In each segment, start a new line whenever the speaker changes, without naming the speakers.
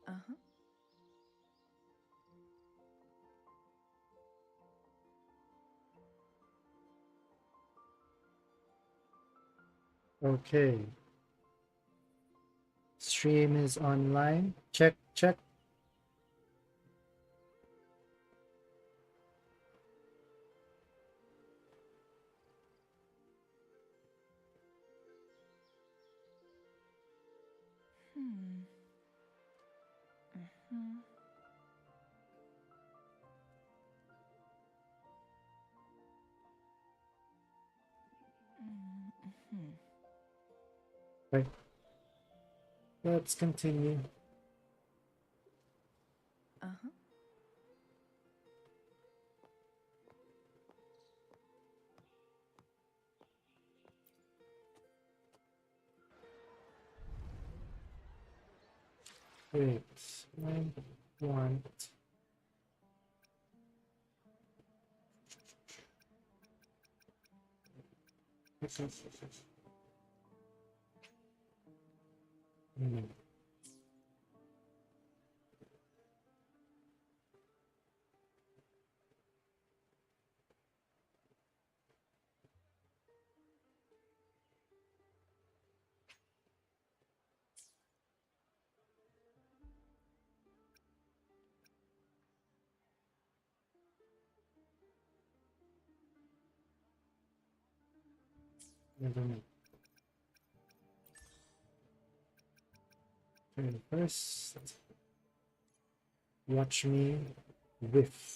Uh-huh.
Okay. Stream is online. Check, check. Right. Let's continue.
Uh-huh.
Wait, I want. Never mind. Turn first. Watch me whiff.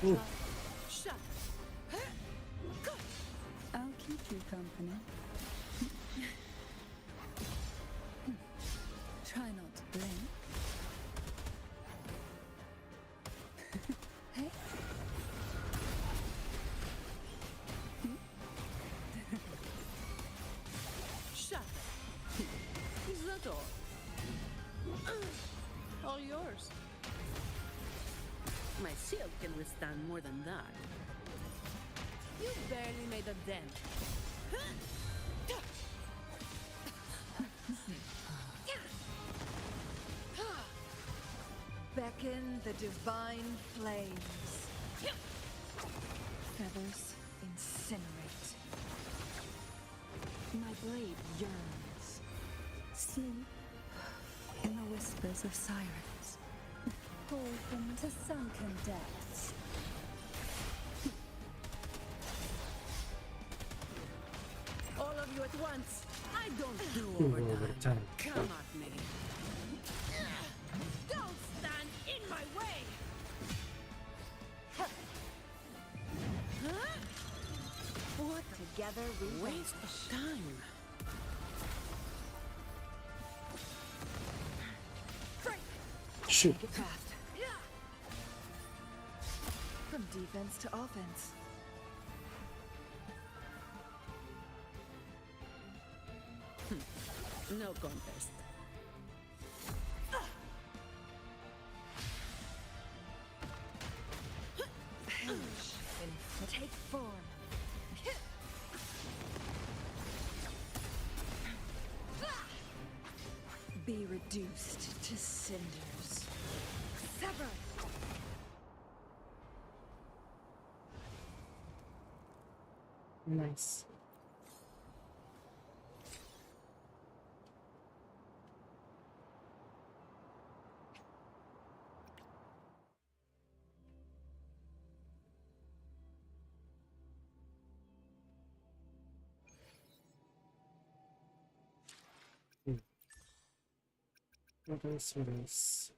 Ooh.
Shut. I'll keep you company. Try not to blink. Hey. Shut. Is that all? All yours.
My shield can withstand more than that.
You barely made a dent. Beckon the divine flames. Feathers incinerate. My blade yearns. Sleep in the whispers of sirens. Pull them to sunken depths.
All of you at once. I don't do
Ooh,
overdone.
overtime.
Come at me. Don't stand in my way. Huh?
What together we
Waste of time.
Shoot.
Take it fast. From defense to offense.
No contest.
Take form. Be reduced to cinders. Sever.
Nice. What else? What else?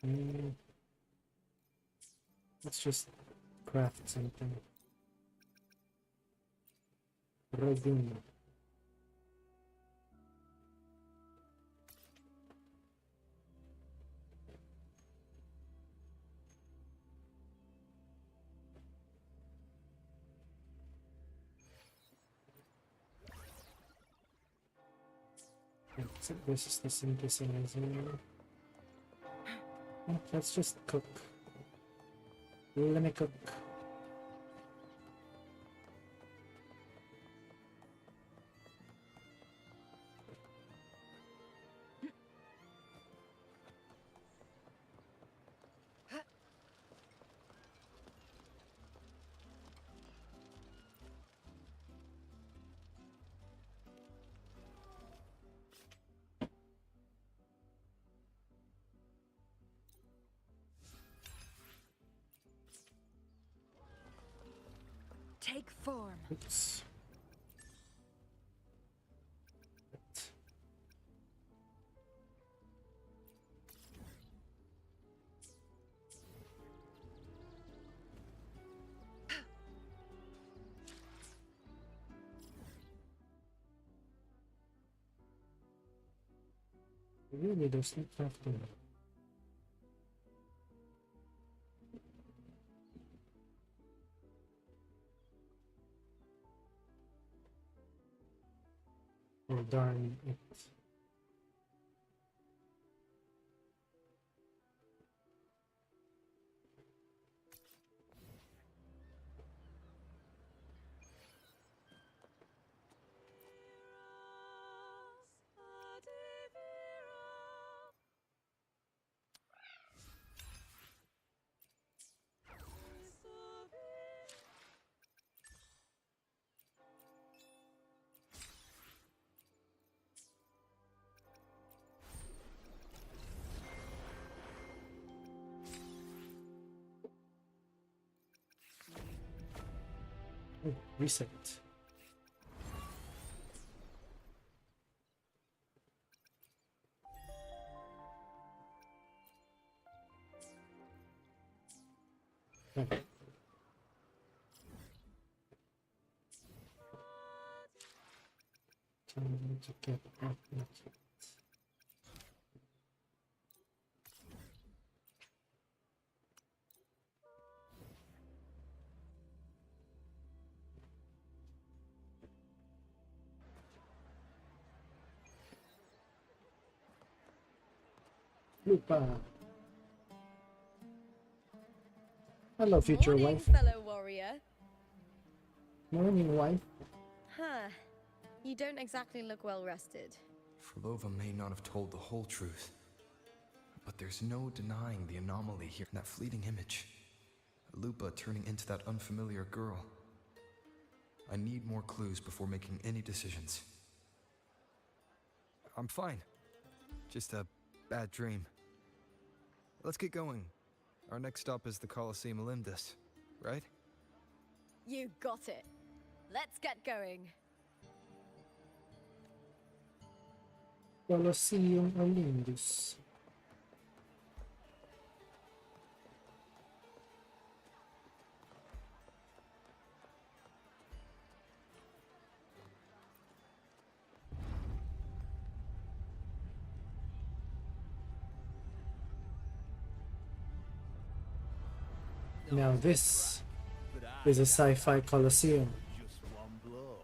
Mm, let's just craft something. Resin. So this is the synthesizer. Let's just cook. Let me cook.
Take form.
Oops. Really doesn't have to. Oh darn it. Oh, reset. Okay. Time to get out of it. LUPA. Hello, future
Morning,
wife.
fellow warrior.
Morning, wife.
Huh. You don't exactly look well rested.
Frolova may not have told the whole truth, but there's no denying the anomaly here in that fleeting image. Lupa turning into that unfamiliar girl. I need more clues before making any decisions. I'm fine. Just a bad dream. Let's get going. Our next stop is the Colosseum Olympus, right?
You got it. Let's get going.
Colosseum Olympus. Now this is a sci-fi Colosseum.
Just one blow.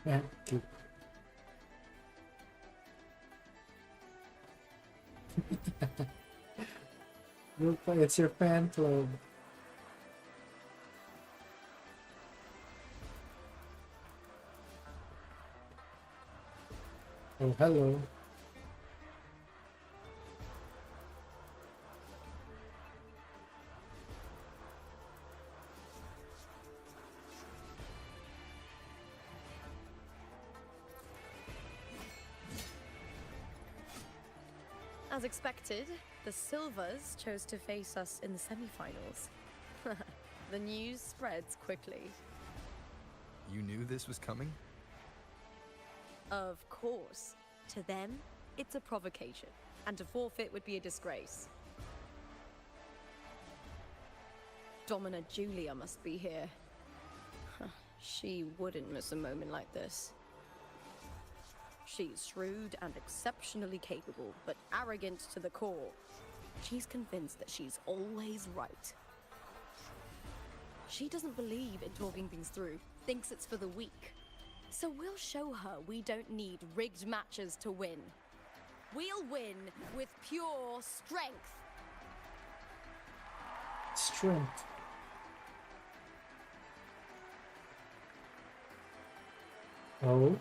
Yeah, cute. LUPA, it's your fan club. Oh, hello.
As expected, the Silvers chose to face us in the semi-finals. The news spreads quickly.
You knew this was coming?
Of course. To them, it's a provocation, and to forfeit would be a disgrace. Domina Julia must be here. She wouldn't miss a moment like this. She's shrewd and exceptionally capable, but arrogant to the core. She's convinced that she's always right. She doesn't believe in talking things through, thinks it's for the weak. So we'll show her we don't need rigged matches to win. We'll win with pure strength.
Strength. Oh.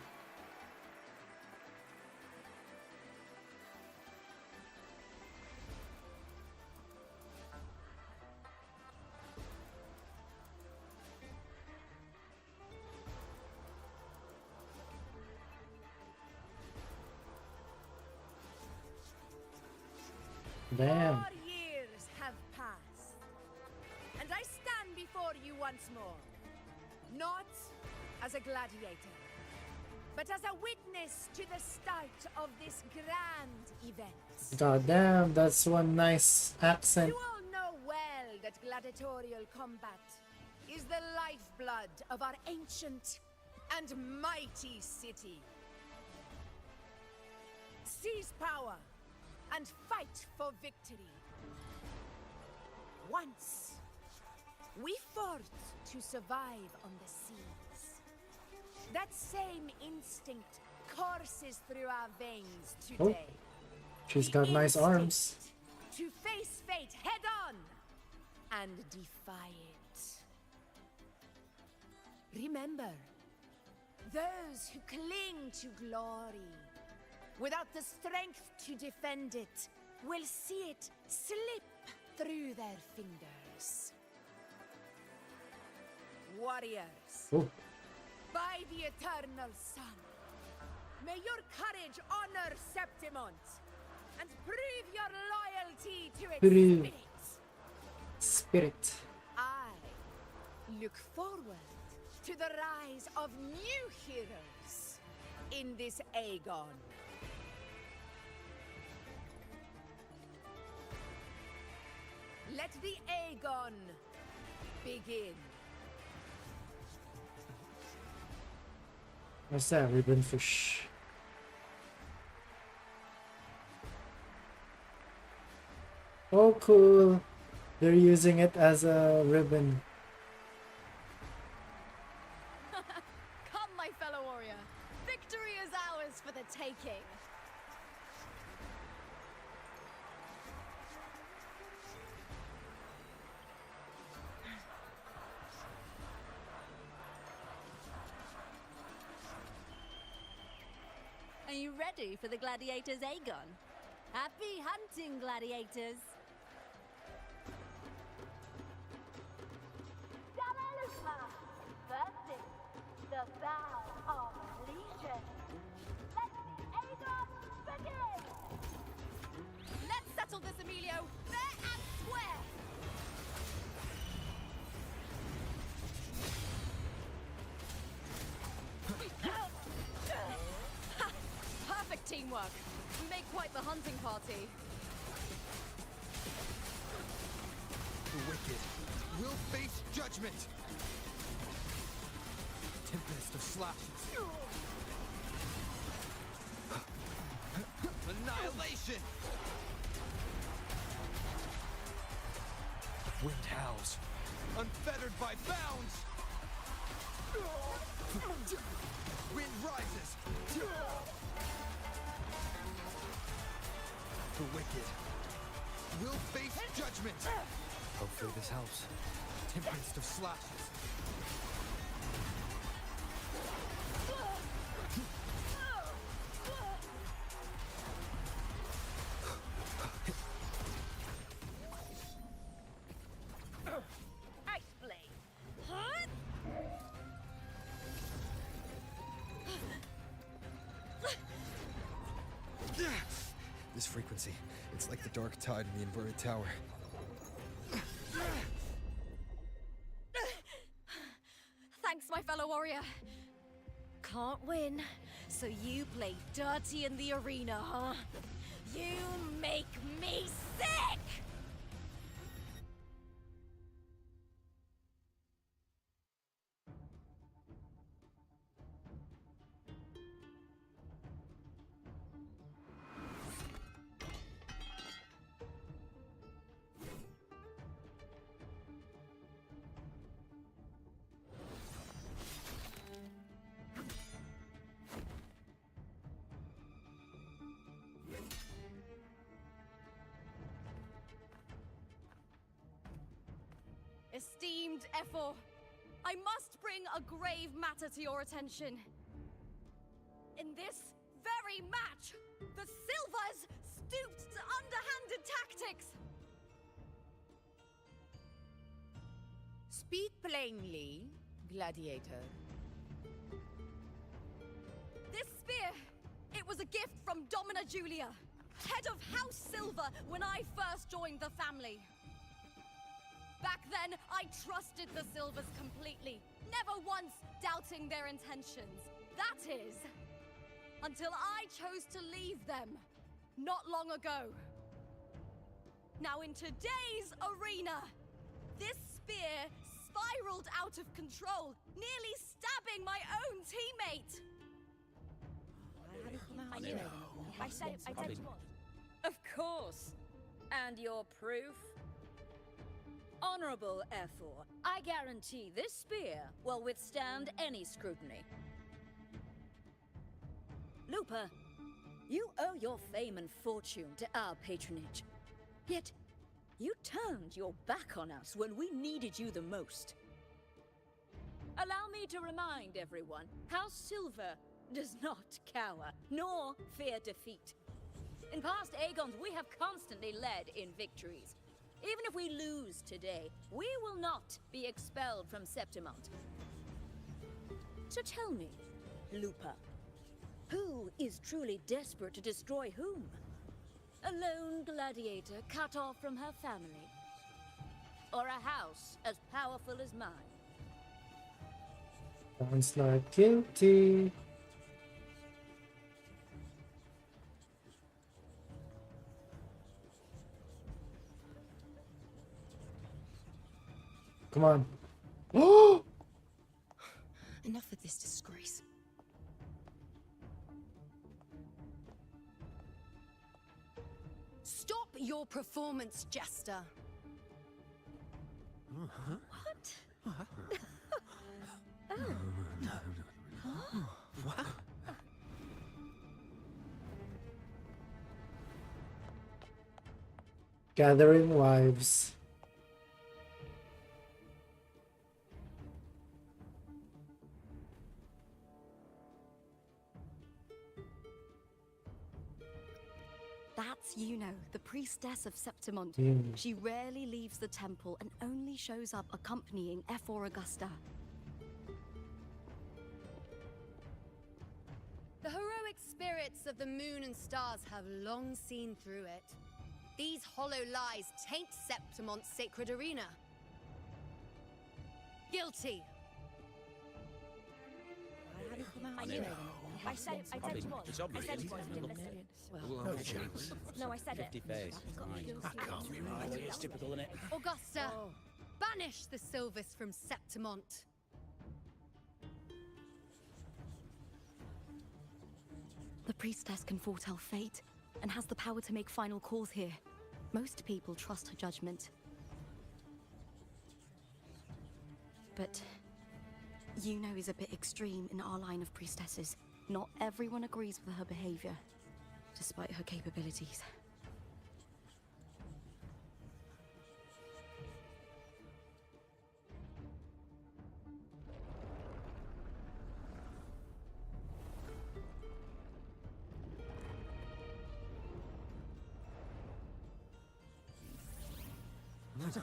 Damn.
4 years have passed, and I stand before you once more, not as a gladiator, but as a witness to the start of this grand event.
God damn, that's one nice accent.
You all know well that gladiatorial combat is the lifeblood of our ancient and mighty city. Seize power and fight for victory. Once, we fought to survive on the seas. That same instinct courses through our veins today.
She's
The
got nice
instinct
arms.
to face fate head on and defy it. Remember, those who cling to glory without the strength to defend it will see it slip through their fingers. Warriors,
Oh,
by the eternal sun, may your courage honor Septimont and prove your loyalty to its
Prove.
spirit.
spirit.
I look forward to the rise of new heroes in this Aegon. Let the Aegon begin.
What's that? Ribbon fish. Oh, cool. They're using it as a ribbon.
Come, my fellow warrior. Victory is ours for the taking.
Are you ready for the gladiators, Aegon? Happy hunting, gladiators!
Versus the vow of allegiance. Let the Aegon begin!
Let's settle this, Emilio. Fair and square. Perfect teamwork. We make quite the hunting party.
The wicked will face judgment! Tempest of slashes. Annihilation! Wind howls, unfettered by bounds! Wind rises! The wicked will face judgment. Hopefully this helps. Tempest of slashes.
Ice blade.
This frequency, it's like the dark tide in the inverted tower.
Thanks, my fellow warrior. Can't win, so you play dirty in the arena, huh? You make me sick! Esteemed Ephor, I must bring a grave matter to your attention. In this very match, the Silvers stooped to underhanded tactics.
Speak plainly, gladiator.
This spear, it was a gift from Domina Julia, head of House Silver when I first joined the family. Back then, I trusted the Silvers completely, never once doubting their intentions. That is, until I chose to leave them, not long ago. Now in today's arena, this spear spiraled out of control, nearly stabbing my own teammate.
I said of course. And your proof? Honorable Ephor, I guarantee this spear will withstand any scrutiny. LUPA, you owe your fame and fortune to our patronage. Yet, you turned your back on us when we needed you the most. Allow me to remind everyone, House Silver does not cower, nor fear defeat. In past Aegons, we have constantly led in victories. Even if we lose today, we will not be expelled from Septimont. So tell me, LUPA, who is truly desperate to destroy whom? A lone gladiator cut off from her family? Or a house as powerful as mine?
Sounds not guilty. Come on. Oh!
Enough of this disgrace. Stop your performance, Jester.
Gathering wives.
That's Yuno, the priestess of Septimont.
Mm.
She rarely leaves the temple and only shows up accompanying Ephor Augusta.
The heroic spirits of the moon and stars have long seen through it. These hollow lies taint Septimont's sacred arena. Guilty.
I knew it. I said it was.
It's obvious.
I said it was. You didn't listen. Well,
No chance.
no, I said it.
50 face. That can't be right.
It's typical, isn't it?
Augusta, banish the Silvis from Septimont.
The priestess can foretell fate and has the power to make final calls here. Most people trust her judgment. But Yuno is a bit extreme in our line of priestesses. Not everyone agrees with her behavior, despite her capabilities.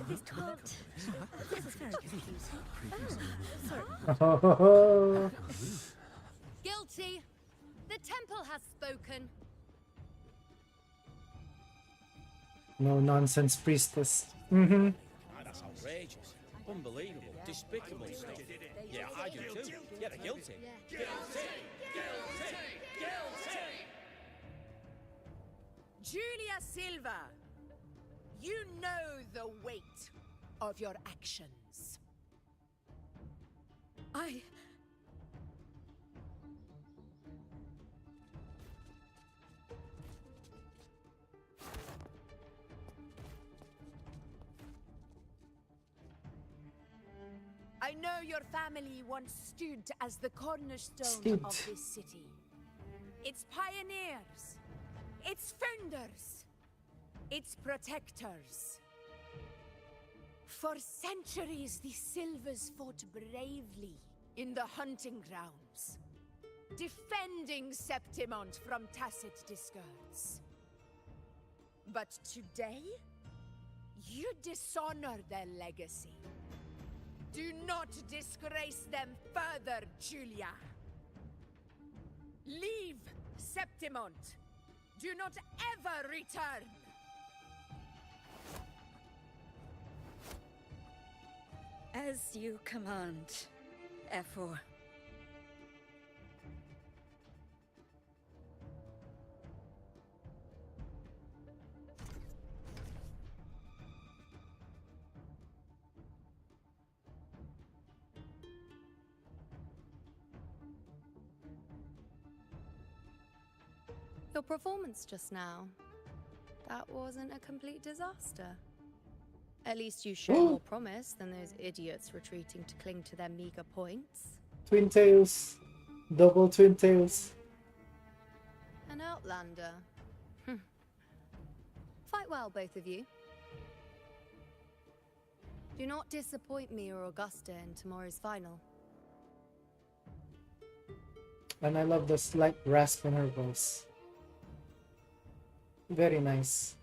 This can't. This is very confusing. Sorry.
Oh,
Guilty! The temple has spoken.
no nonsense, priestess. Mm-hmm.
Ah, that's outrageous. Unbelievable. Despicable stuff. Yeah, I do too. Yeah, they're guilty.
Julia Silva, you know the weight of your actions. I know your family once stood as the cornerstone of this city. Its pioneers, its founders, its protectors. For centuries, the Silvers fought bravely in the hunting grounds, defending Septimont from tacit discards. But today, you dishonor their legacy. Do not disgrace them further, Julia. Leave Septimont. Do not ever return.
As you command, F4.
Your performance just now. That wasn't a complete disaster. At least you show more promise than those idiots retreating to cling to their meager points.
Twin tails. Double twin tails.
An outlander. Fight well, both of you. Do not disappoint me or Augusta in tomorrow's final.
And I love the slight rasp in her voice. Very nice.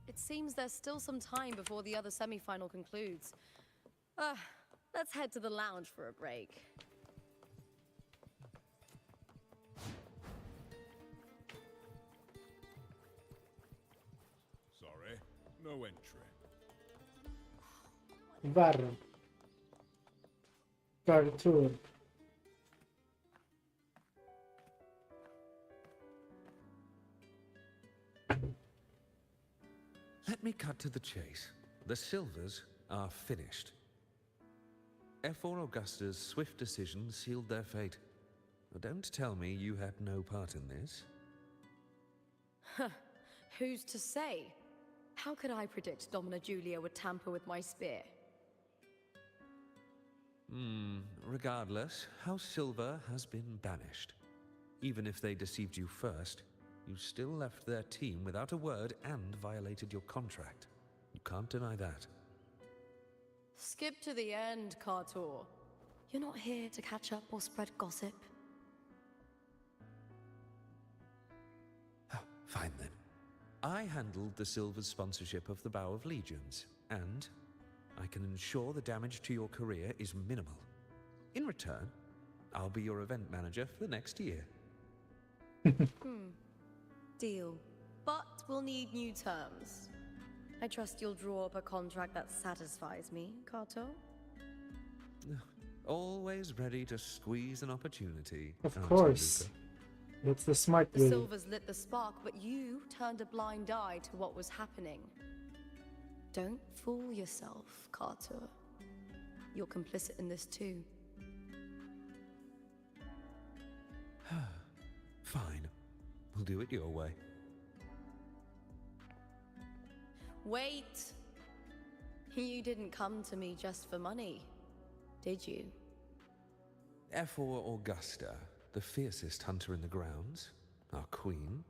It seems there's still some time before the other semi-final concludes. Let's head to the lounge for a break.
Sorry, no entry.
Varro. Cartoon.
Let me cut to the chase. The Silvers are finished. F4 Augusta's swift decision sealed their fate. But don't tell me you had no part in this.
Who's to say? How could I predict Domina Julia would tamper with my spear?
Regardless, House Silver has been banished. Even if they deceived you first, you still left their team without a word and violated your contract. You can't deny that.
Skip to the end, Kartor. You're not here to catch up or spread gossip.
Oh, fine then. I handled the Silver's sponsorship of the Bow of Legions, and I can ensure the damage to your career is minimal. In return, I'll be your event manager for the next year.
Deal. But we'll need new terms. I trust you'll draw up a contract that satisfies me, Kato.
Always ready to squeeze an opportunity.
Of
aren't
course.
you, Lupa?
That's the smart
The
way.
Silvers lit the spark, but you turned a blind eye to what was happening. Don't fool yourself, Carter. You're complicit in this too.
Fine. We'll do it your way.
Wait! You didn't come to me just for money, did you?
F4 Augusta, the fiercest hunter in the grounds, our queen.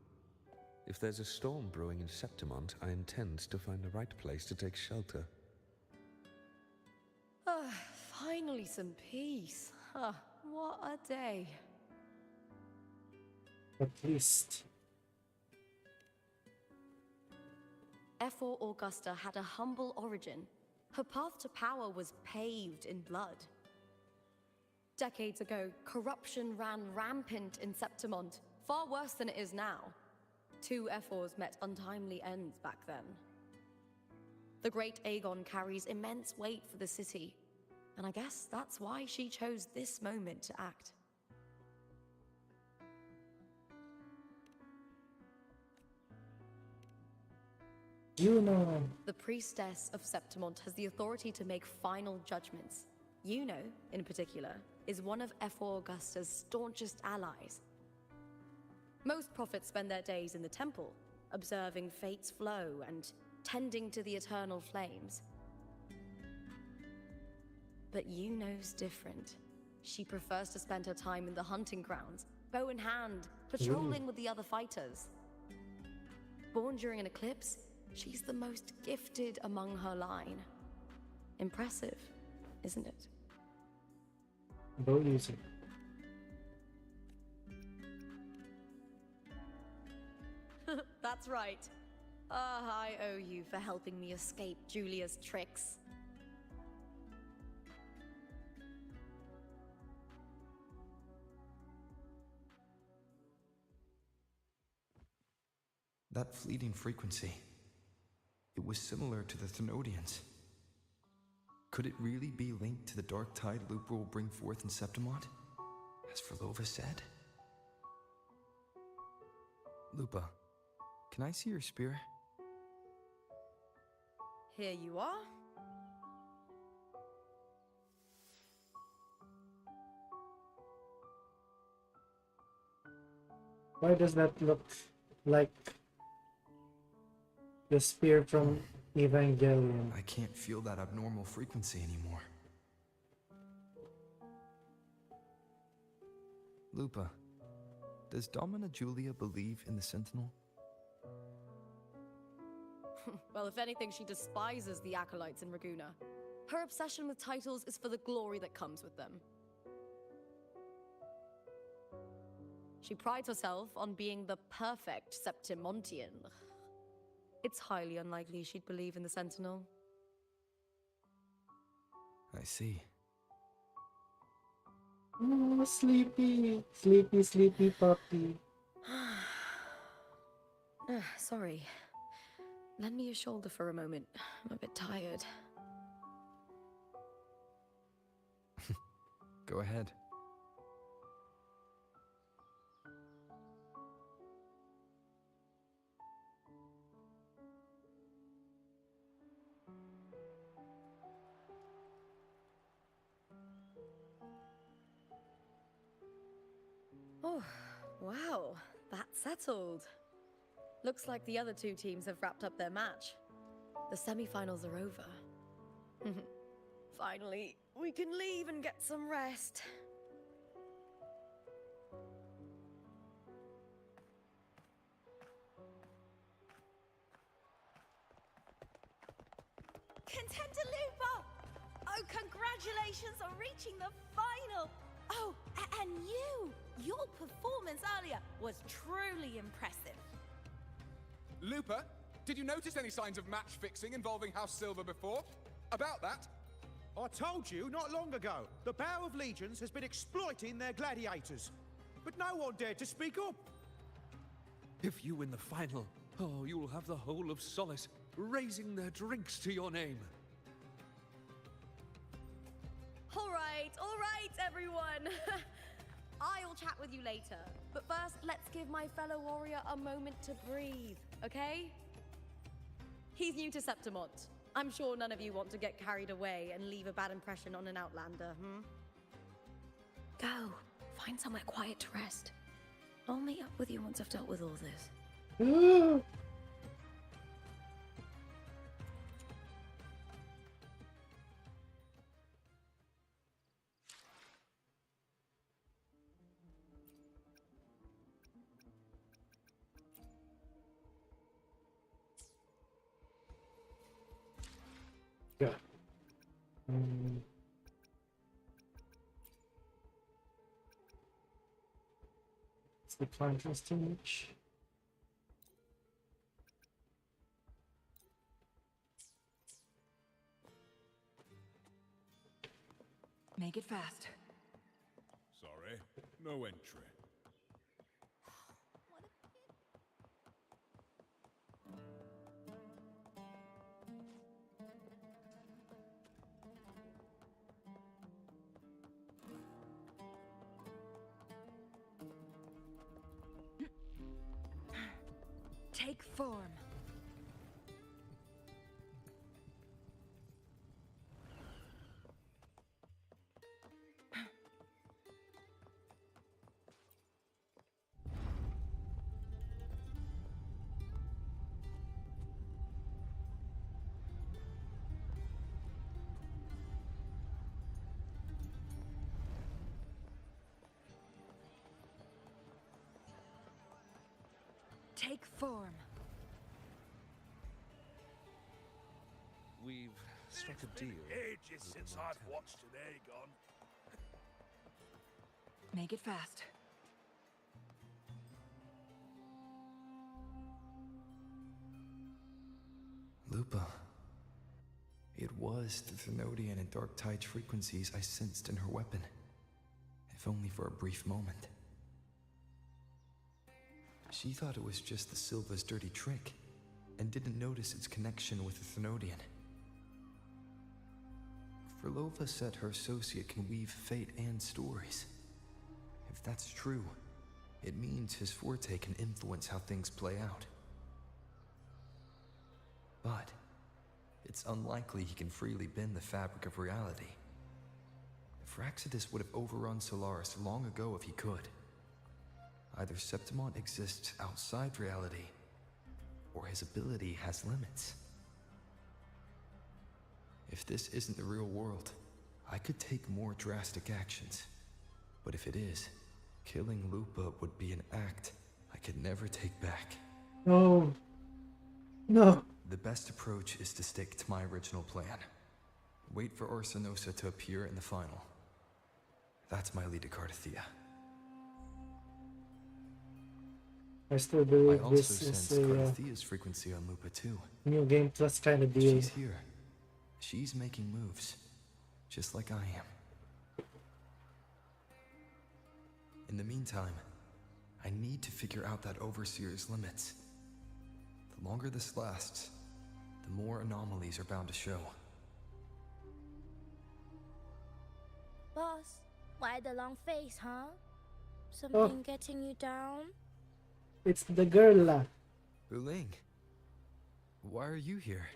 If there's a storm brewing in Septimont, I intend to find the right place to take shelter.
Finally some peace. What a day.
At least.
F4 Augusta had a humble origin. Her path to power was paved in blood. Decades ago, corruption ran rampant in Septimont, far worse than it is now. 2 F4s met untimely ends back then. The great Aegon carries immense weight for the city, and I guess that's why she chose this moment to act.
You know.
The priestess of Septimont has the authority to make final judgments. Yuno, in particular, is one of F4 Augusta's staunchest allies. Most prophets spend their days in the temple, observing fate's flow and tending to the eternal flames. But Yuno's different. She prefers to spend her time in the hunting grounds, bow in hand, patrolling with the other fighters. Born during an eclipse, she's the most gifted among her line. Impressive, isn't it?
Bow using.
That's right. I owe you for helping me escape Julia's tricks.
That fleeting frequency, it was similar to the Thenodians. Could it really be linked to the dark tide LUPA will bring forth in Septimont, as Verlova said? LUPA, can I see your spear?
Here you are.
Why does that look like the spear from Evangelion?
I can't feel that abnormal frequency anymore. LUPA, does Domina Julia believe in the Sentinel?
Well, if anything, she despises the acolytes in Raguna. Her obsession with titles is for the glory that comes with them. She prides herself on being the perfect Septimontian. It's highly unlikely she'd believe in the Sentinel.
I see.
Oh, sleepy, sleepy, sleepy puppy.
Sorry. Lend me your shoulder for a moment. I'm a bit tired.
Go ahead.
Oh, wow. That's settled. Looks like the other 2 teams have wrapped up their match. The semi-finals are over. Finally, we can leave and get some rest.
Contender LUPA! Oh, congratulations on reaching the final! Oh, and your performance earlier was truly impressive.
LUPA, did you notice any signs of match fixing involving House Silver before? About that?
I told you not long ago, the Bow of Legions has been exploiting their gladiators. But no one dared to speak up.
If you win the final, oh, you'll have the whole of Solace raising their drinks to your name.
All right, everyone. I'll chat with you later. But first, let's give my fellow warrior a moment to breathe, okay? He's new to Septimont. I'm sure none of you want to get carried away and leave a bad impression on an outlander, Go. Find somewhere quiet to rest. I'll meet up with you once I've dealt with all this.
Yeah. It's the contrast image.
Make it fast.
Sorry, no entry.
Take form. Take form.
We've struck a deal.
Ages since I've watched an Aegon.
Make it fast.
Lupa. It was the Thenodian and Dark Tide's frequencies I sensed in her weapon. If only for a brief moment. She thought it was just the Silva's dirty trick, and didn't notice its connection with the Thenodian. Frolova said her associate can weave fate and stories. If that's true, it means his forte can influence how things play out. But it's unlikely he can freely bend the fabric of reality. Phraxidus would have overrun Solaris long ago if he could. Either Septimont exists outside reality, or his ability has limits. If this isn't the real world, I could take more drastic actions. But if it is, killing Lupa would be an act I could never take back.
No. No.
The best approach is to stick to my original plan. Wait for Orsinosa to appear in the final. That's my lead to Cardathea.
I still
I
believe
also
this
sense
is a
Cardathea's frequency on Lupa too.
new game plus kind of deal.
She's here. She's making moves, just like I am. In the meantime, I need to figure out that Overseer's limits. The longer this lasts, the more anomalies are bound to show.
Boss, why the long face, huh? Something getting you down?
It's the girl lah.
Buling, why are you here?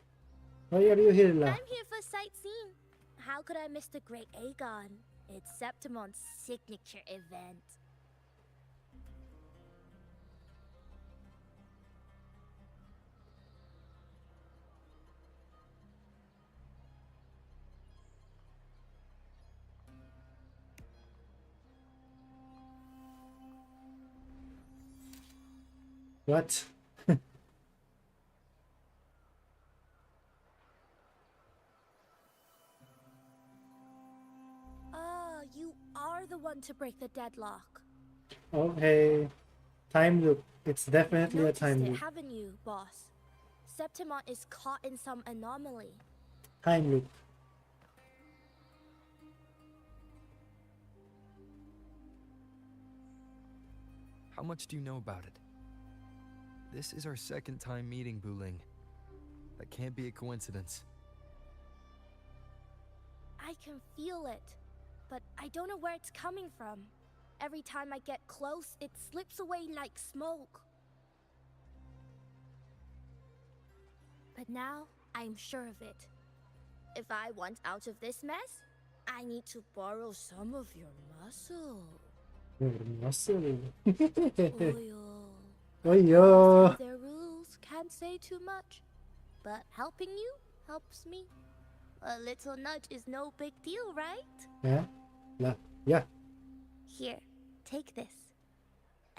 Why are you here lah?
I'm here for sightseeing. How could I miss the Great Aegon? It's Septimon's signature event.
What?
You are the one to break the deadlock.
Okay. Time loop. It's definitely a
Noticed
time
it,
loop.
haven't you, boss? Septimont is caught in some anomaly.
Time loop.
How much do you know about it? This is our second time meeting, Buling. That can't be a coincidence.
I can feel it, but I don't know where it's coming from. Every time I get close, it slips away like smoke. But now, I'm sure of it. If I want out of this mess, I need to borrow some of your muscle.
Your muscle.
Oil.
Oyo.
Their rules can't say too much, but helping you helps me. A little nudge is no big deal, right?
Yeah. La. Yeah.
Here, take this.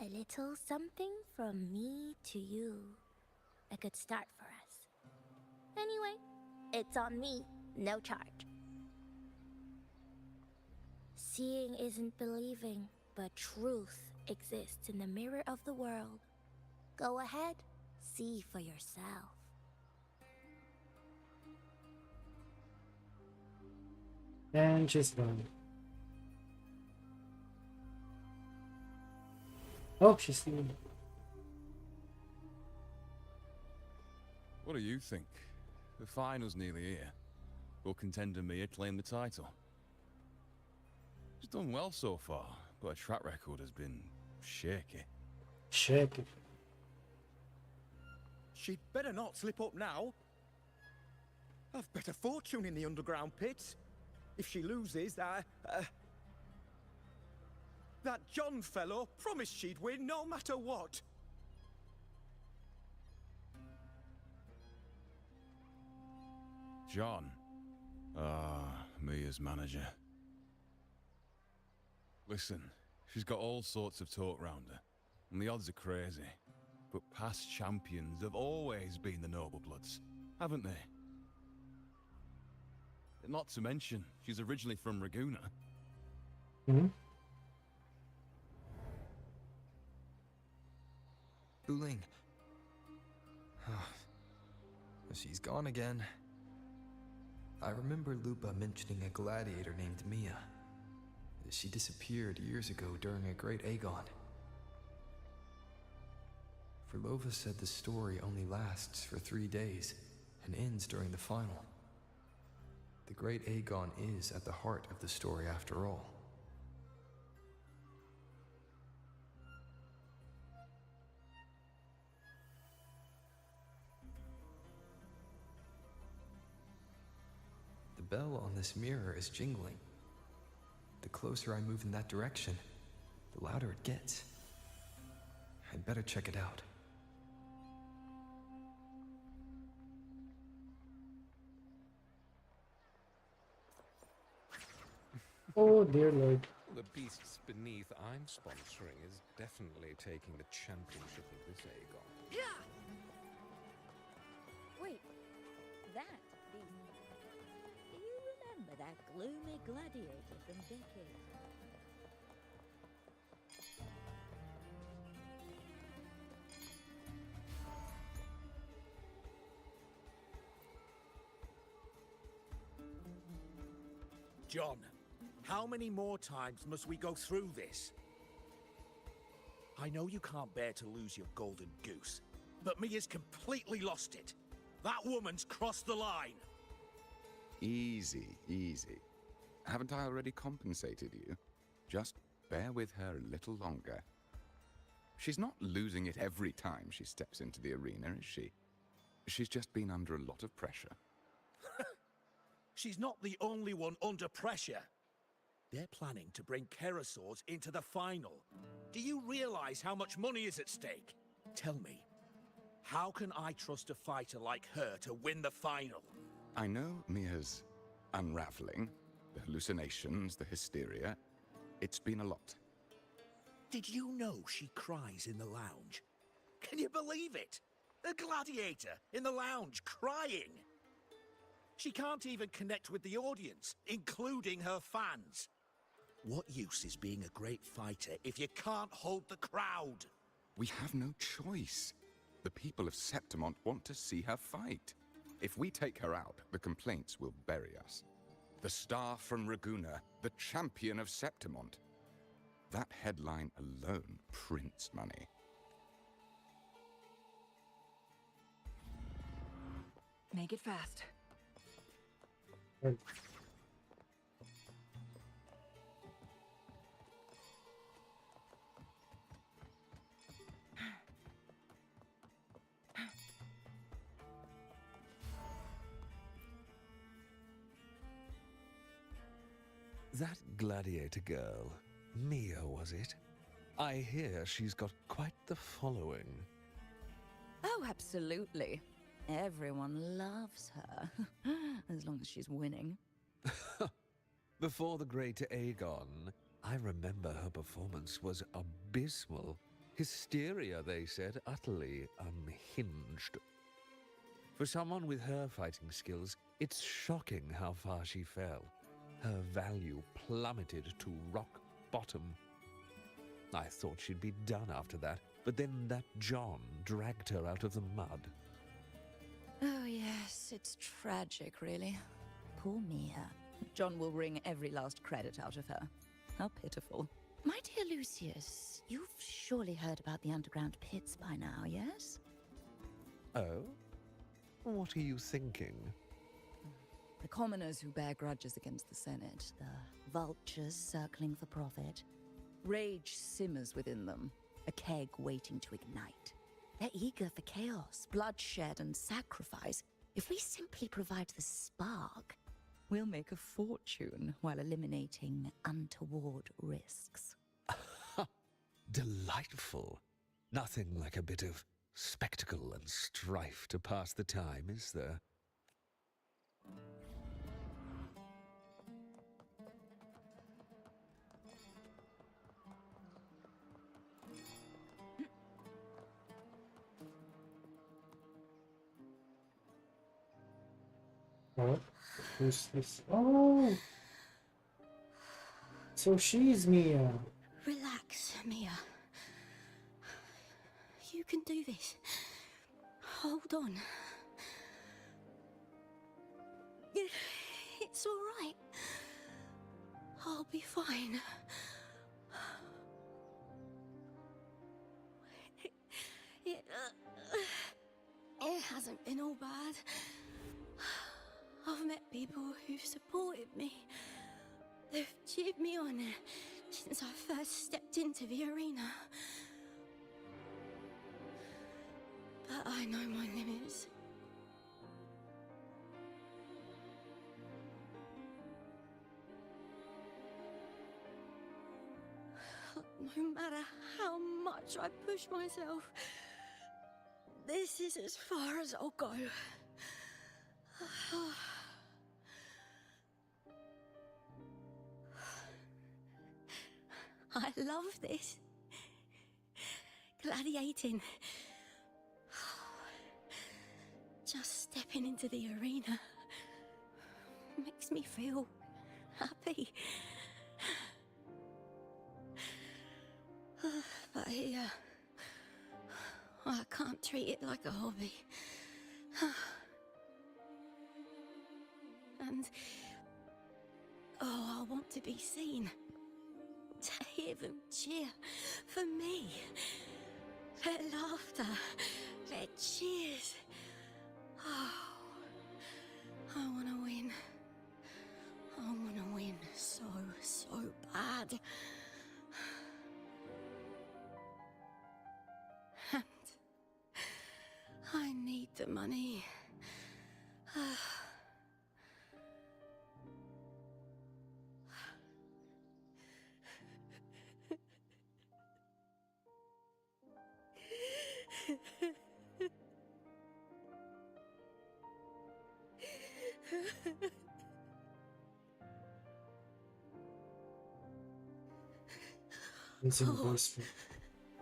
A little something from me to you. A good start for us. Anyway, it's on me, no charge. Seeing isn't believing, but truth exists in the mirror of the world. Go ahead, see for yourself.
And she's gone. Oh, she's stealing.
What do you think? The final's nearly here. Will contender Mia claim the title? She's done well so far, but her track record has been shaky.
Shaky.
She'd better not slip up now. I've bet a fortune in the underground pits. If she loses, that John fellow promised she'd win no matter what.
John. Ah, Mia's manager. Listen, she's got all sorts of talk round her, and the odds are crazy. But past champions have always been the noble bloods, haven't they? Not to mention, she's originally from Raguna.
Hmm?
Wuthering. She's gone again. I remember LUPA mentioning a gladiator named Mia. She disappeared years ago during a great Aegon. Verlova said the story only lasts for 3 days and ends during the final. The great Aegon is at the heart of the story after all. The bell on this mirror is jingling. The closer I move in that direction, the louder it gets. I'd better check it out.
Oh dear lord.
The beasts beneath I'm sponsoring is definitely taking the championship of this Aegon.
Wait, that beast. Do you remember that gloomy gladiator from decades?
John, how many more times must we go through this? I know you can't bear to lose your golden goose, but Mia's completely lost it. That woman's crossed the line.
Easy, easy. Haven't I already compensated you? Just bear with her a little longer. She's not losing it every time she steps into the arena, is she? She's just been under a lot of pressure.
She's not the only one under pressure. They're planning to bring Kerasaurs into the final. Do you realize how much money is at stake? Tell me, how can I trust a fighter like her to win the final?
I know Mia's unraveling, the hallucinations, the hysteria. It's been a lot.
Did you know she cries in the lounge? Can you believe it? A gladiator in the lounge crying. She can't even connect with the audience, including her fans. What use is being a great fighter if you can't hold the crowd?
We have no choice. The people of Septimont want to see her fight. If we take her out, the complaints will bury us. The star from Raguna, the champion of Septimont. That headline alone prints money.
Make it fast.
That gladiator girl, Mia, was it? I hear she's got quite the following.
Oh, absolutely. Everyone loves her, as long as she's winning.
Before the great Aegon, I remember her performance was abysmal. Hysteria, they said, utterly unhinged. For someone with her fighting skills, it's shocking how far she fell. Her value plummeted to rock bottom. I thought she'd be done after that, but then that John dragged her out of the mud.
Oh, yes, it's tragic, really. Poor Mia. John will wring every last credit out of her. How pitiful. My dear Lucius, You've surely heard about the underground pits by now, yes?
Oh? What are you thinking?
The commoners who bear grudges against the Senate, the vultures circling for profit. Rage simmers within them, a keg waiting to ignite. They're eager for chaos, bloodshed, and sacrifice. If we simply provide the spark, we'll make a fortune while eliminating untoward risks.
Delightful. Nothing like a bit of spectacle and strife to pass the time, is there?
What? Who's this? Oh! So she's Mia.
Relax, Mia. You can do this. Hold on. It's all right. I'll be fine. It hasn't been all bad. I've met people who've supported me. They've cheered me on since I first stepped into the arena. But I know my limits. No matter how much I push myself, this is as far as I'll go. I love this. Gladiating. Just stepping into the arena makes me feel happy. But here, I can't treat it like a hobby. And I want to be seen. To hear them cheer for me. Their laughter, their cheers. Oh, I want to win. I want to win so bad. And I need the money.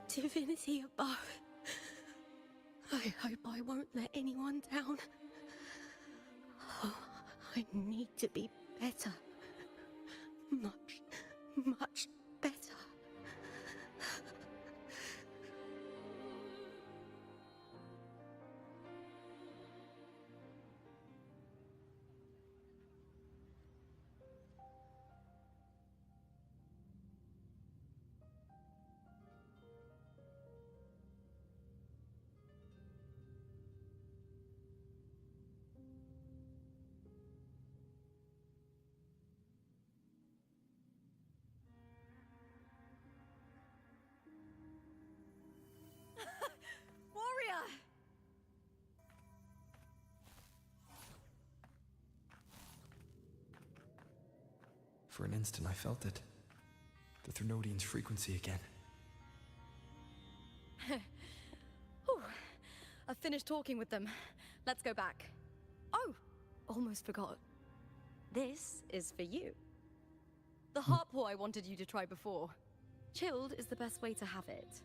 Divinity above. I hope I won't let anyone down. Oh, I need to be better. Much better.
Warrior!
For an instant, I felt it. The Thrunodian's frequency again.
Whew. I've finished talking with them. Let's go back. Oh, almost forgot. This is for you. The harpor I wanted you to try before. Chilled is the best way to have it.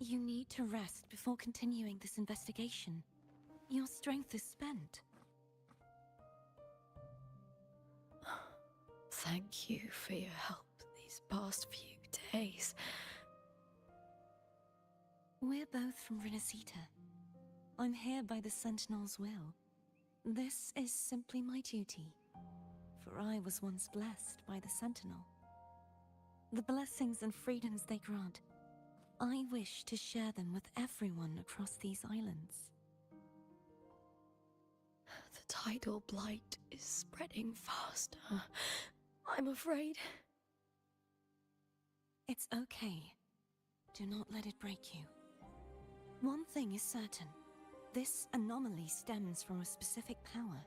You need to rest before continuing this investigation. Your strength is spent.
Thank you for your help these past few days.
We're both from Renacita. I'm here by the Sentinel's will. This is simply my duty, for I was once blessed by the Sentinel. The blessings and freedoms they grant, I wish to share them with everyone across these islands.
The tidal blight is spreading faster. I'm afraid.
It's okay. Do not let it break you. One thing is certain. This anomaly stems from a specific power.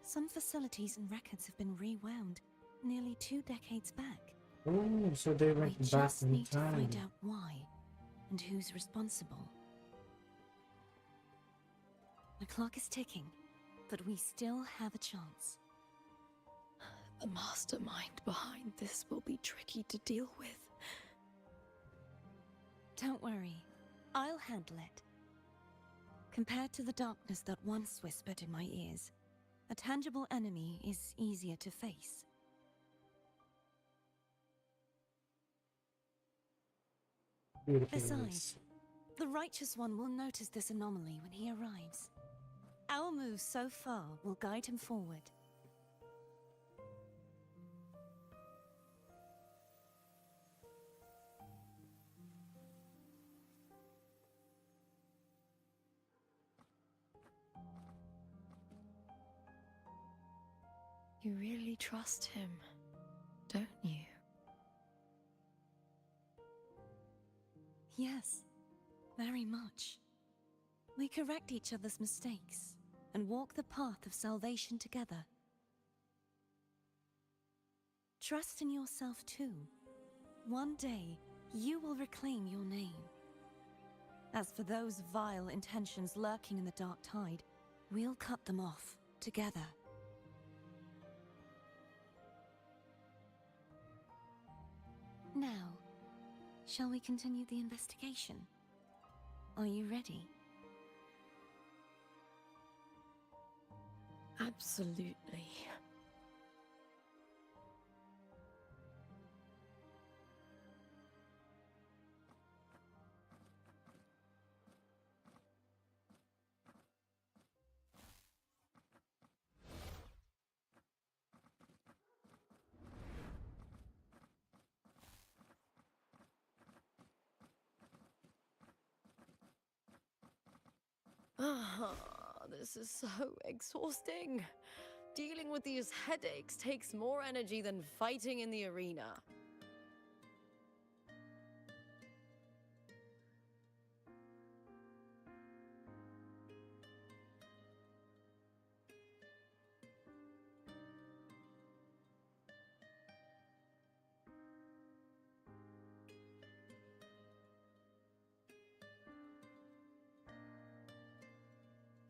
Some facilities and records have been rewound nearly 2 decades back.
Oh, so they
We
went back
just
in
need to
time.
find out why and who's responsible. The clock is ticking, but we still have a chance.
The mastermind behind this will be tricky to deal with.
Don't worry, I'll handle it. Compared to the darkness that once whispered in my ears, a tangible enemy is easier to face.
Beautiful
Besides,
voice.
the Righteous One will notice this anomaly when he arrives. Our moves so far will guide him forward.
You really trust him, don't you?
Yes, very much. We correct each other's mistakes and walk the path of salvation together. Trust in yourself too. One day, you will reclaim your name. As for those vile intentions lurking in the dark tide, we'll cut them off together. Now, shall we continue the investigation? Are you ready?
Absolutely. This is so exhausting. Dealing with these headaches takes more energy than fighting in the arena.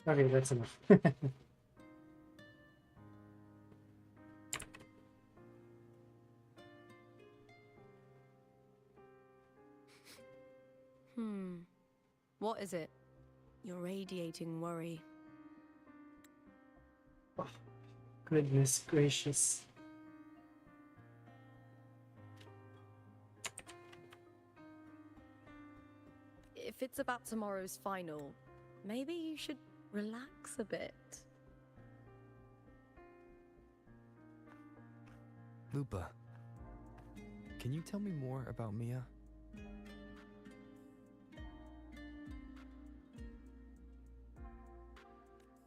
Okay, that's enough.
What is it? You're radiating worry.
Goodness gracious.
If it's about tomorrow's final, maybe you should relax a bit.
Lupa, can you tell me more about Mia?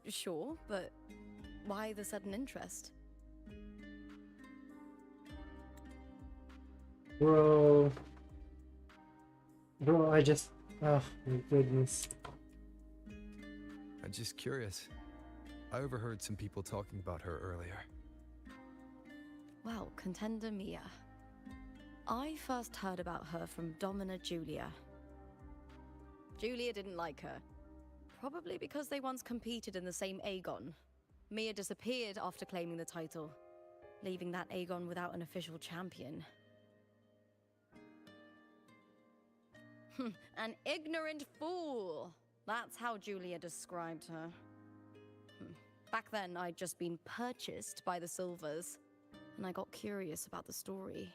Sure, but why the sudden interest?
Bro, I just... Oh my goodness.
I'm just curious. I overheard some people talking about her earlier.
Well, contender Mia. I first heard about her from Domina Julia. Julia didn't like her. Probably because they once competed in the same Aegon. Mia disappeared after claiming the title, leaving that Aegon without an official champion. An ignorant fool! That's how Julia described her. Back then, I'd just been purchased by the Silvers, and I got curious about the story.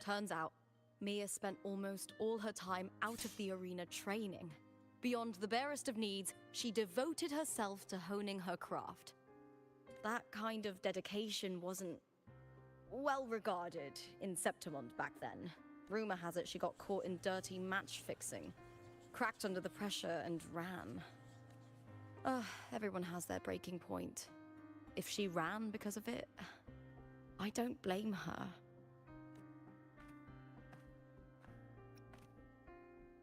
Turns out, Mia spent almost all her time out of the arena training. Beyond the barest of needs, she devoted herself to honing her craft. That kind of dedication wasn't well regarded in Septimont back then. Rumor has it she got caught in dirty match fixing, cracked under the pressure, and ran. Everyone has their breaking point. If she ran because of it, I don't blame her.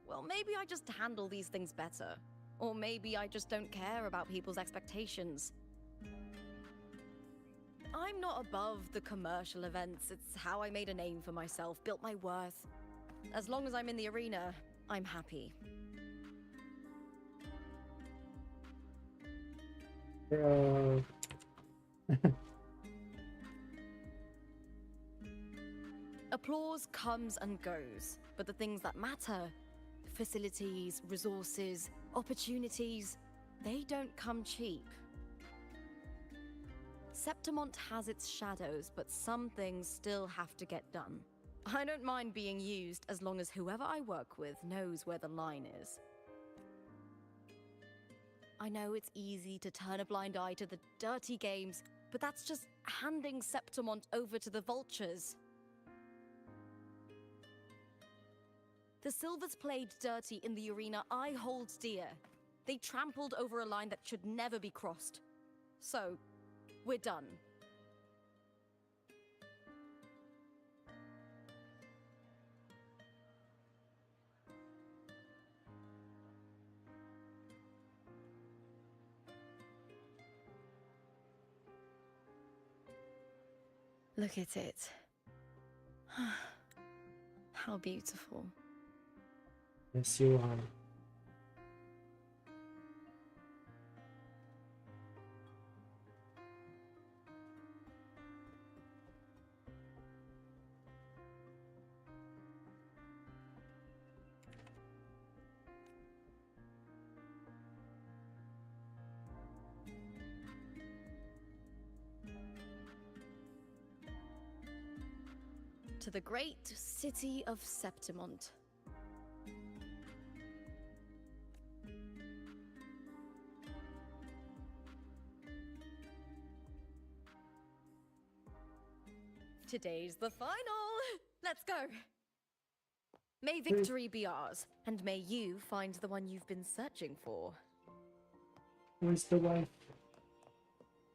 Well, maybe I just handle these things better. Or maybe I just don't care about people's expectations. I'm not above the commercial events. It's how I made a name for myself, built my worth. As long as I'm in the arena, I'm happy.
Bro.
Applause comes and goes, but the things that matter, facilities, resources, opportunities, they don't come cheap. Septimont has its shadows, but some things still have to get done. I don't mind being used as long as whoever I work with knows where the line is. I know it's easy to turn a blind eye to the dirty games, but that's just handing Septimont over to the vultures. The Silvers played dirty in the arena I hold dear. They trampled over a line that should never be crossed. So, we're done. Look at it. How beautiful.
Yes, you are.
To the great city of Septimont. Today's the final! Let's go! May victory be ours, and may you find the one you've been searching for.
Where's the wife?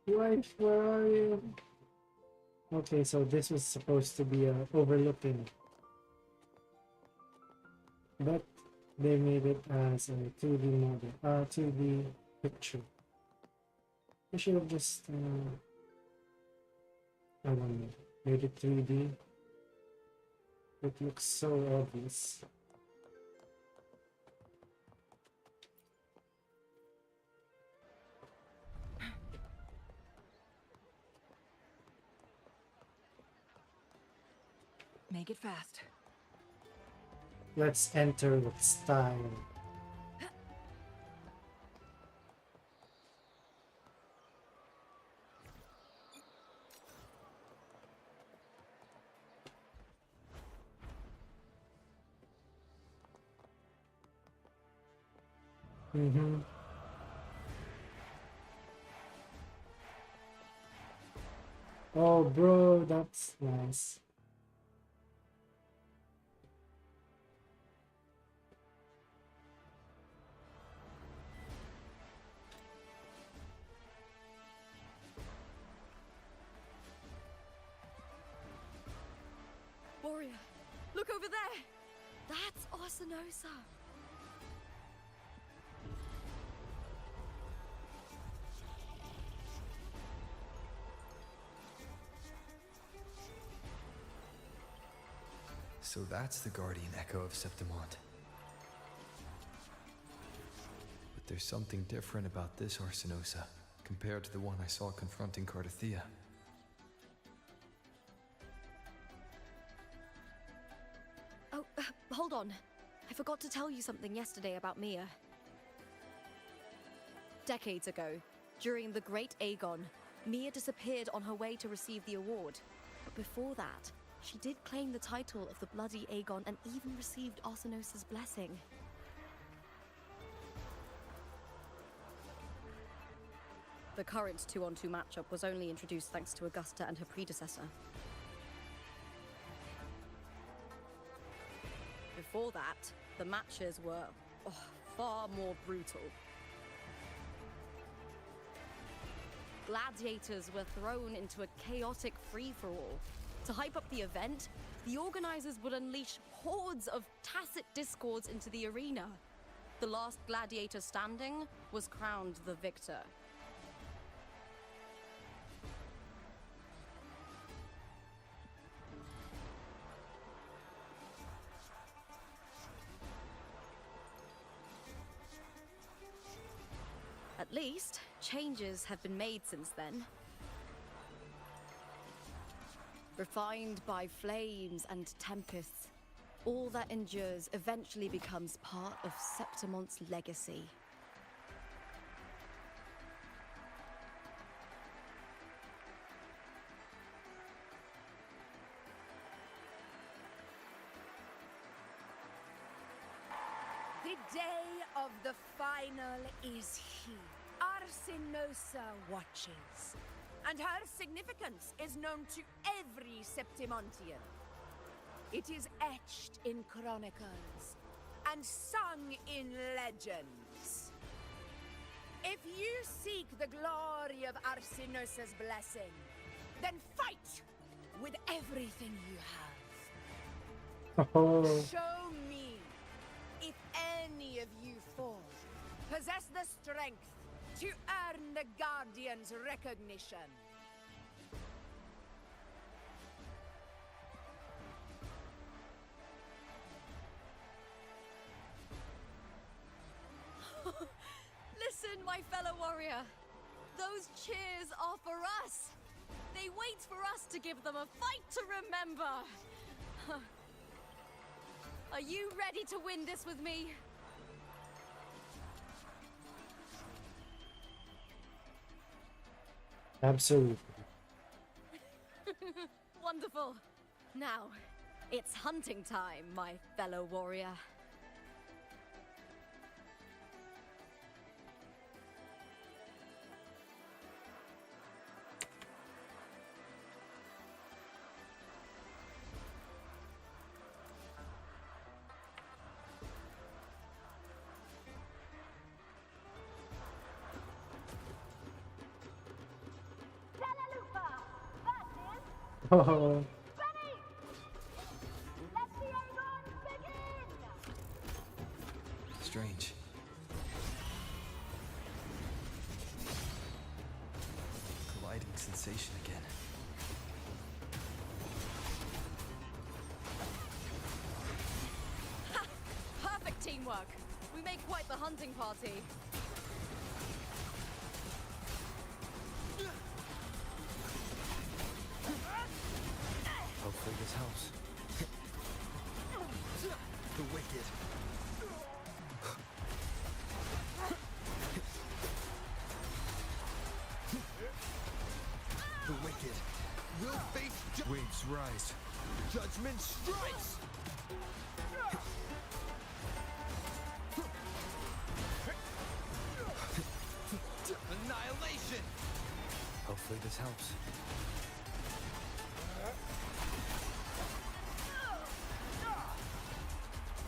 Wife, where are you? Okay, so this was supposed to be overlooking, but they made it as a 2D model, 2D picture. I should have just, I don't know, made it 3D. It looks so obvious.
Make it fast.
Let's enter with style. Oh, bro, that's nice.
Warrior, look over there! That's Arsinosa!
So that's the guardian echo of Septimont. But there's something different about this Arsinosa compared to the one I saw confronting Cardathea.
Oh, hold on. I forgot to tell you something yesterday about Mia. Decades ago, during the Great Aegon, Mia disappeared on her way to receive the award. But before that, she did claim the title of the Bloody Aegon and even received Arsenos's blessing. The current 2-on-2 matchup was only introduced thanks to Augusta and her predecessor. Before that, the matches were far more brutal. Gladiators were thrown into a chaotic free-for-all. To hype up the event, the organizers would unleash hordes of tacit discords into the arena. The last gladiator standing was crowned the victor. At least, changes have been made since then. Refined by flames and tempests, all that endures eventually becomes part of Septimont's legacy.
The day of the final is here. Arsinosa watches, and her significance is known to every Septimontian. It is etched in chronicles and sung in legends. If you seek the glory of Arsinosa's blessing, then fight with everything you have.
Oh.
Show me if any of you four possess the strength to earn the Guardian's recognition.
Listen, my fellow warrior. Those cheers are for us. They wait for us to give them a fight to remember. Are you ready to win this with me?
Absolutely.
Wonderful. Now, it's hunting time, my fellow warrior.
Oh.
Strange. Colliding sensation again.
Ha! Perfect teamwork. We make quite the hunting party.
Hopefully this helps.
The wicked. The wicked will face
waves rise.
Judgment strikes. Annihilation.
Hopefully this helps.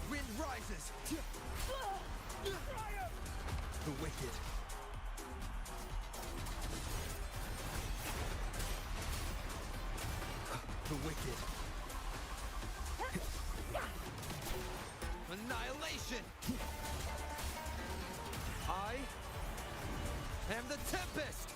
Wind rises. The wicked. The wicked. Annihilation. I am the Tempest.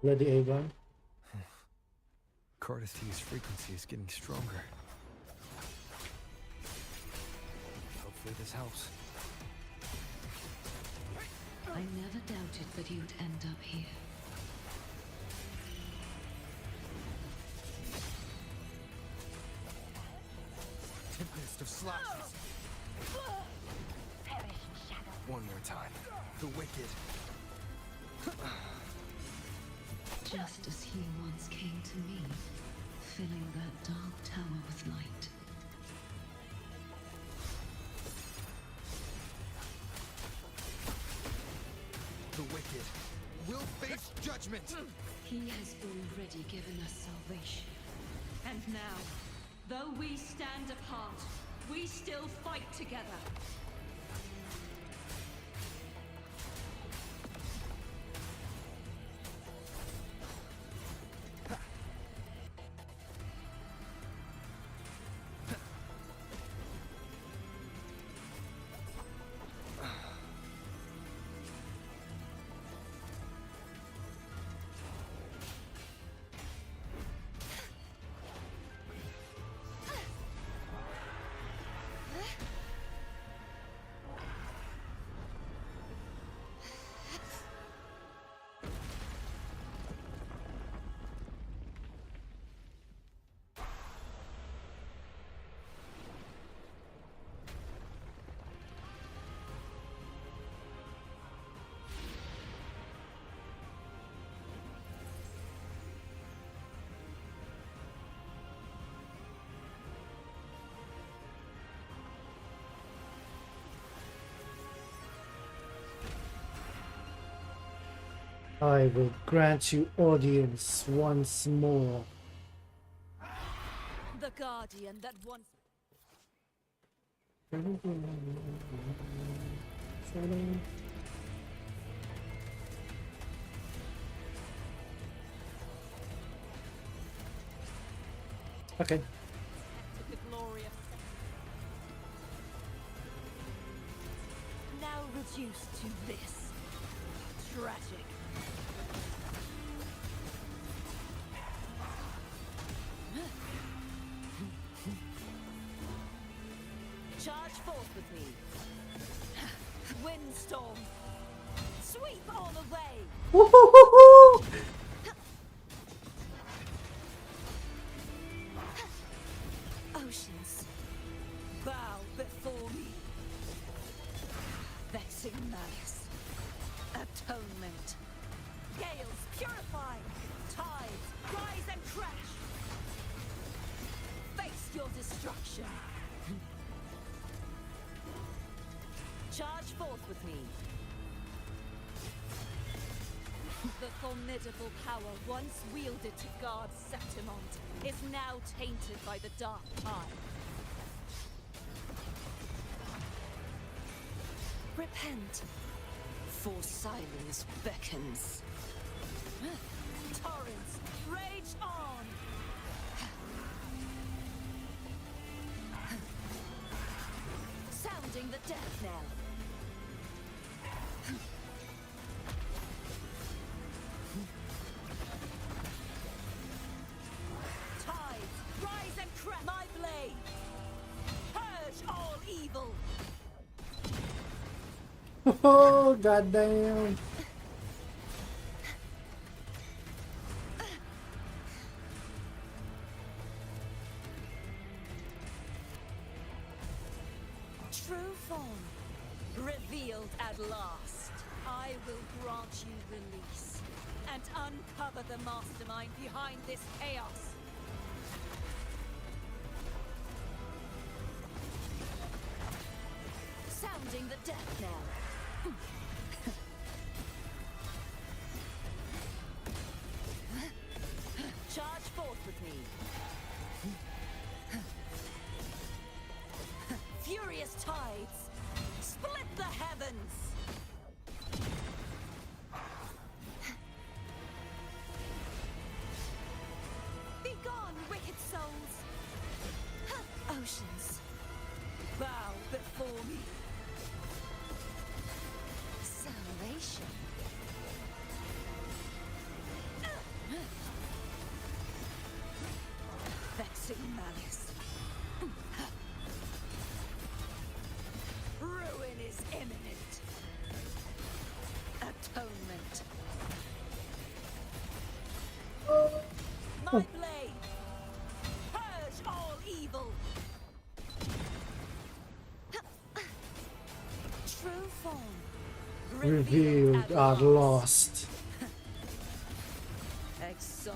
Bloody Aegon.
Cardithi's frequency is getting stronger. Hopefully this helps.
I never doubted that you'd end up here.
Tempest of slashes. One more time. The wicked.
Just as he once came to me, filling that dark tower with light.
The wicked will face judgment.
He has already given us salvation. And now, though we stand apart, we still fight together.
I will grant you audience once more.
The guardian that once...
Okay.
the glory of... Now reduced to this. Tragic. Charge forth with me. Windstorm. Sweep all away.
Woohoo!
Oceans, bow before me. Vexing malice. Atonement. Gales purify. Tides rise and crash. Face your destruction. Charge forth with me. The formidable power once wielded to guard Septimont is now tainted by the dark tide. Repent, for silence beckons. Torrents, rage on! Sounding the death knell. Tides, rise and crack my blade! Purge all evil!
Oh, goddamn.
True form, revealed at last. I will grant you release and uncover the mastermind behind this chaos. Sounding the death knell. Charge forth with me. Furious tides, split the heavens. Be gone, wicked souls. Oceans, bow before me. Salvation.
true form.
Revealed are lost.
Exonerate.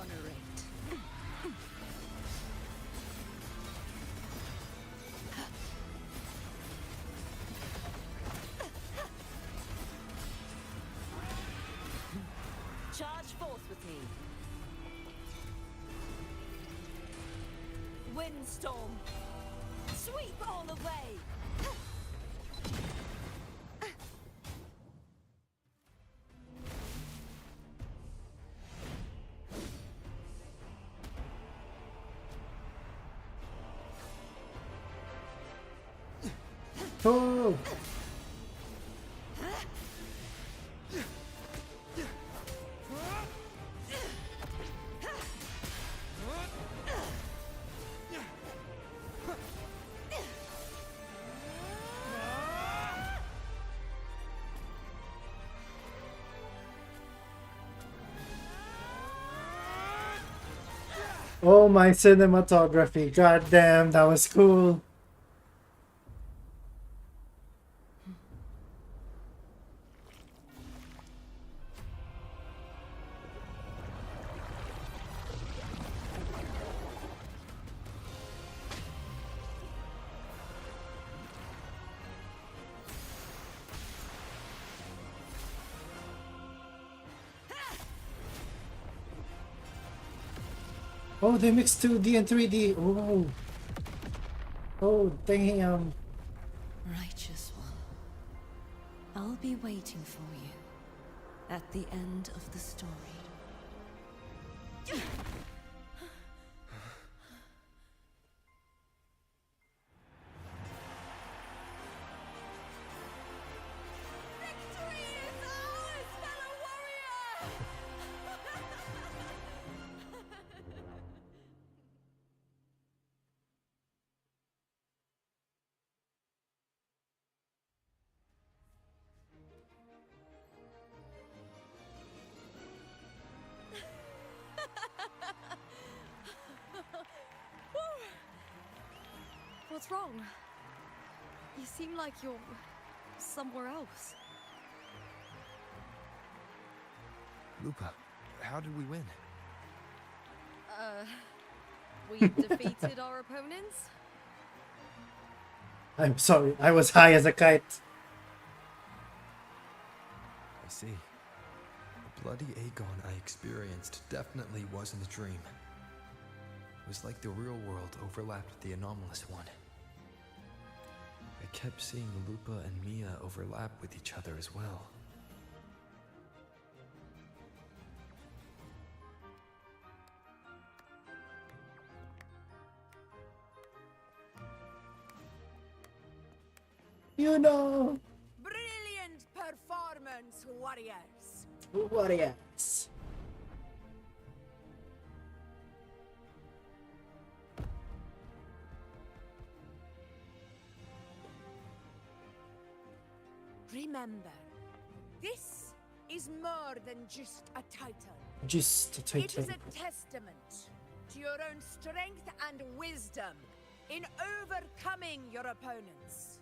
Charge forth with me. Windstorm. Sweep all away.
Oh! Oh, my cinematography. God damn, that was cool. Oh, they mixed 2D and 3D. Oh. Oh, damn.
Righteous one, I'll be waiting for you at the end of the story.
What's wrong? You seem like you're somewhere else.
Lupa, how did we win?
We defeated our opponents?
I'm sorry, I was high as a kite.
I see. The bloody Aegon I experienced definitely wasn't a dream. It was like the real world overlapped with the anomalous one. I kept seeing Lupa and Mia overlap with each other as well.
You know.
Brilliant performance, warriors.
Warriors.
Remember, this is more than just a title.
Just a
It
title.
is a testament to your own strength and wisdom in overcoming your opponents.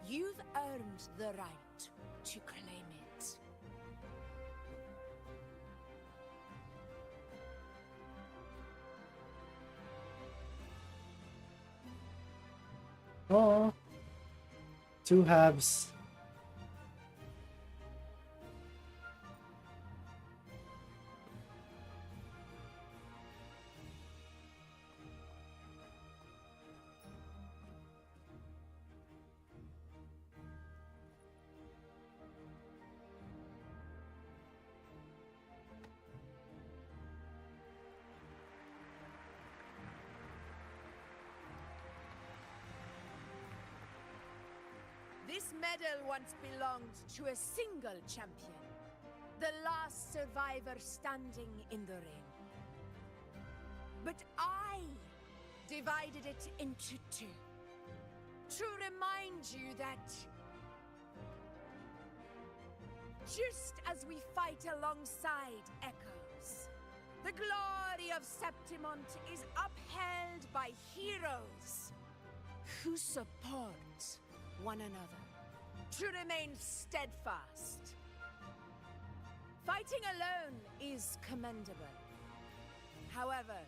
You've earned the right to claim it.
Oh. Two halves.
This medal once belonged to a single champion, the last survivor standing in the ring. But I divided it into two, to remind you that just as we fight alongside echoes, the glory of Septimont is upheld by heroes who support one another. to remain steadfast. Fighting alone is commendable. However,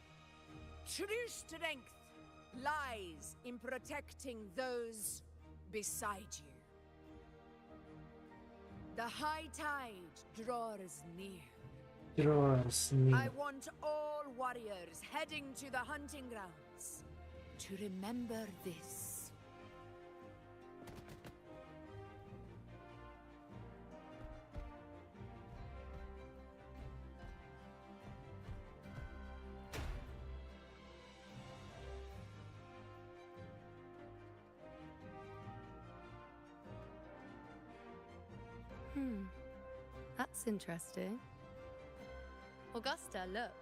true strength lies in protecting those beside you. The high tide draws near.
Draws near.
I want all warriors heading to the hunting grounds to remember this.
That's interesting. Augusta, look.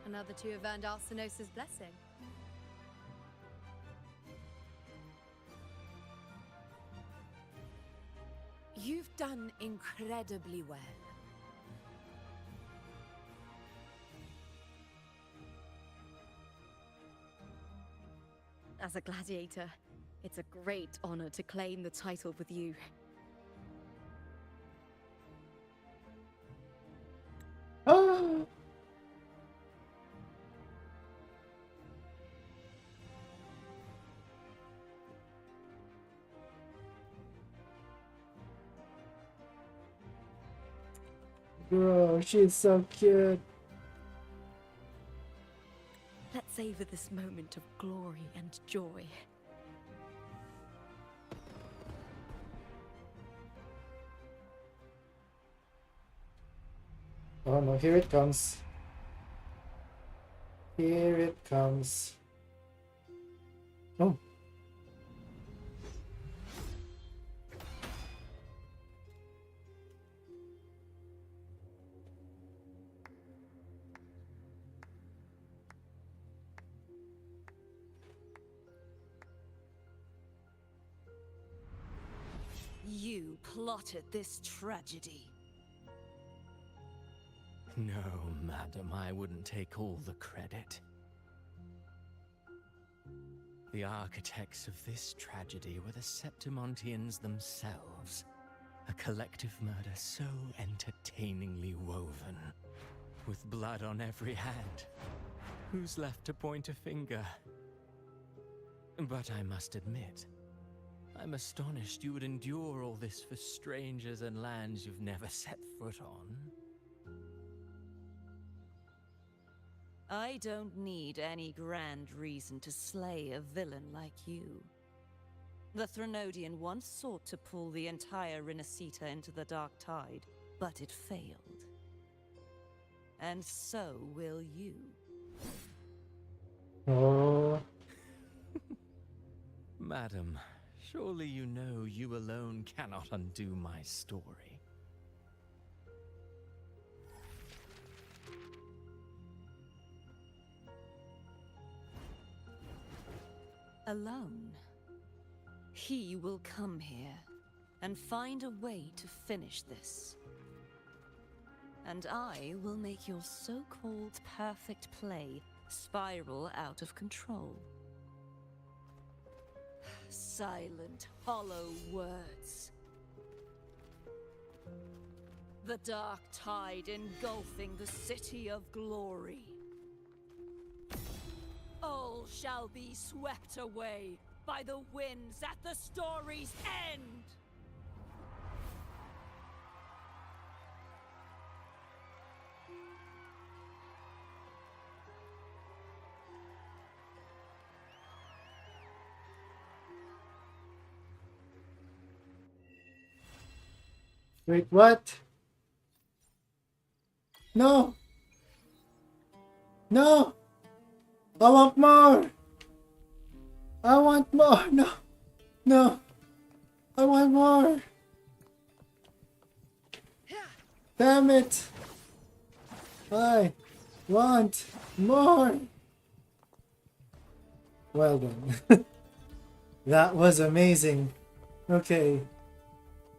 Another two have earned Arsenos's blessing.
You've done incredibly well.
As a gladiator, it's a great honor to claim the title with you.
Oh. Bro, she's so cute.
Let's savor this moment of glory and joy.
Oh no, here it comes. Here it comes. Oh.
You plotted this tragedy.
No, madam, I wouldn't take all the credit. The architects of this tragedy were the Septimontians themselves. A collective murder so entertainingly woven. With blood on every hand. Who's left to point a finger? But I must admit, I'm astonished you would endure all this for strangers and lands you've never set foot on.
I don't need any grand reason to slay a villain like you. The Threnodian once sought to pull the entire Rinascita into the Dark Tide, but it failed. And so will you.
Oh.
Madam, surely you know you alone cannot undo my story.
Alone. He will come here and find a way to finish this. And I will make your so-called perfect play spiral out of control. Silent, hollow words. The dark tide engulfing the city of glory. All shall be swept away by the winds at the story's end!
Wait, what? No! No! I want more! I want more! No! No! I want more! Damn it! I want more! Well done. That was amazing. Okay.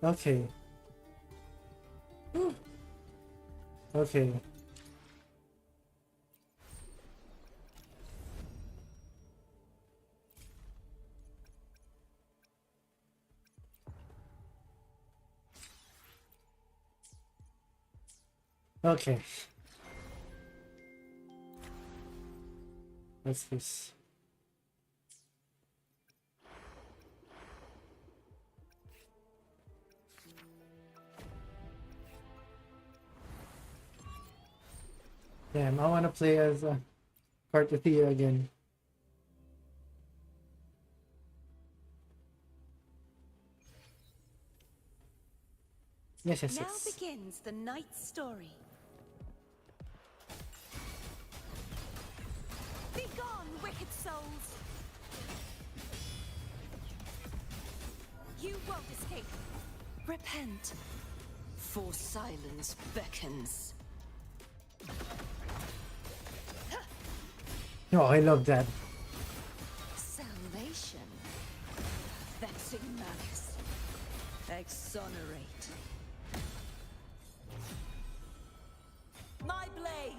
Okay. Okay. Okay. What's this? Damn, I want to play as Cartathea again. Yes, yes,
Now
yes.
begins the night's story. Begone, wicked souls! You won't escape. Repent, for silence beckons.
Oh, I love that.
Salvation. Vexing malice. Exonerate. My blade!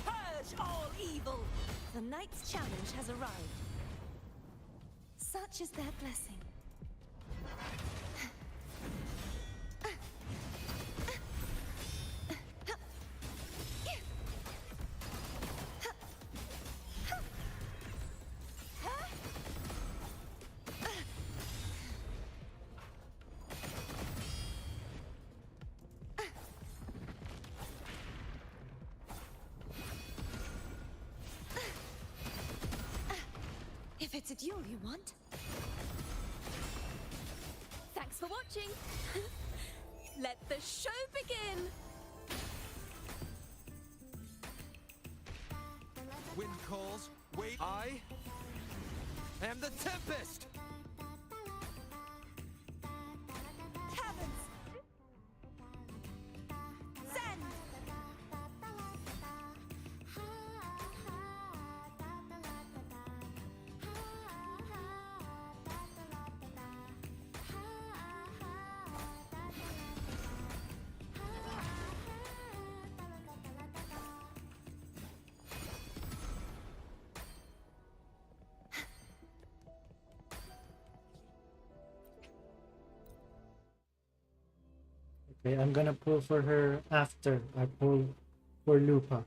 Purge all evil! The knight's challenge has arrived. Such is their blessing. If it's a duel you want. Thanks for watching. Let the show begin.
Wind calls. Wait. I am the Tempest.
Heavens! Send!
Okay, I'm gonna pull for her after I pull for LUPA.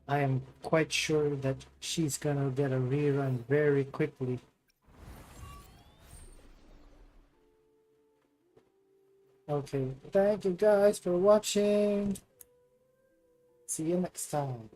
I am quite sure that she's gonna get a rerun very quickly. Okay, thank you guys for watching. See you next time.